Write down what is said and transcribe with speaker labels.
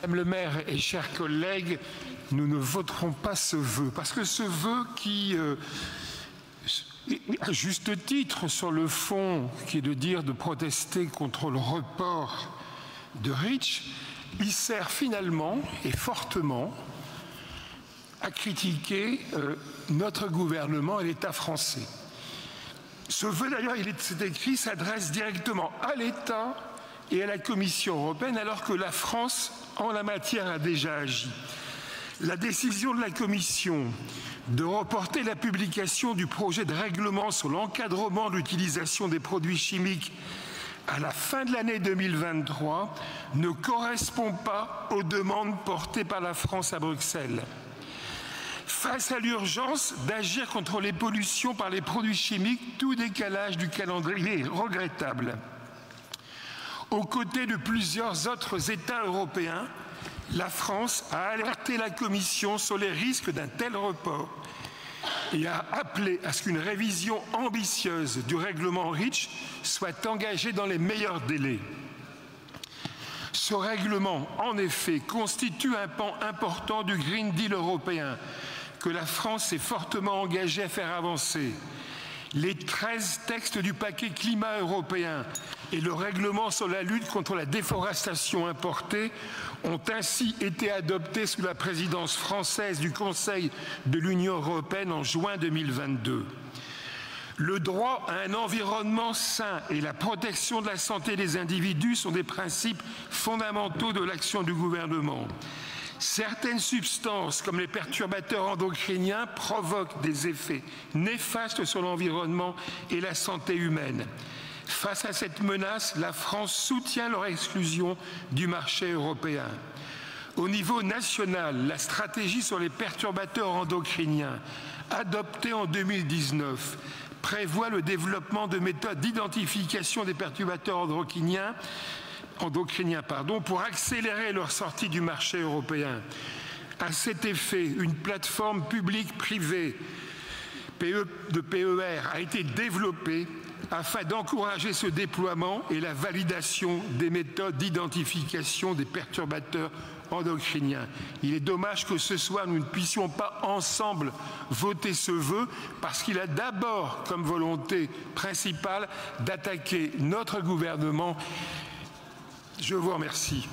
Speaker 1: Madame le maire et chers collègues, nous ne voterons pas ce vœu, parce que ce vœu qui, à juste titre, sur le fond, qui est de dire de protester contre le report de Reach, il sert finalement et fortement à critiquer notre gouvernement et l'État français. Ce vœu, d'ailleurs, c'est écrit, s'adresse directement à l'État et à la Commission européenne, alors que la France, en la matière, a déjà agi. La décision de la Commission de reporter la publication du projet de règlement sur l'encadrement de l'utilisation des produits chimiques à la fin de l'année 2023 ne correspond pas aux demandes portées par la France à Bruxelles. Face à l'urgence d'agir contre les pollutions par les produits chimiques, tout décalage du calendrier est regrettable. Aux côtés de plusieurs autres États européens, la France a alerté la Commission sur les risques d'un tel report et a appelé à ce qu'une révision ambitieuse du règlement REACH soit engagée dans les meilleurs délais. Ce règlement, en effet, constitue un pan important du Green Deal européen que la France est fortement engagée à faire avancer. Les 13 textes du paquet climat européen et le règlement sur la lutte contre la déforestation importée ont ainsi été adoptés sous la présidence française du Conseil de l'Union européenne en juin 2022. Le droit à un environnement sain et la protection de la santé des individus sont des principes fondamentaux de l'action du gouvernement. Certaines substances, comme les perturbateurs endocriniens, provoquent des effets néfastes sur l'environnement et la santé humaine. Face à cette menace, la France soutient leur exclusion du marché européen. Au niveau national, la stratégie sur les perturbateurs endocriniens, adoptée en 2019, prévoit le développement de méthodes d'identification des perturbateurs endocriniens pour accélérer leur sortie du marché européen. À cet effet, une plateforme publique-privée de PER a été développée afin d'encourager ce déploiement et la validation des méthodes d'identification des perturbateurs endocriniens. Il est dommage que ce soir nous ne puissions pas ensemble voter ce vœu parce qu'il a d'abord comme volonté principale d'attaquer notre gouvernement. Je vous remercie.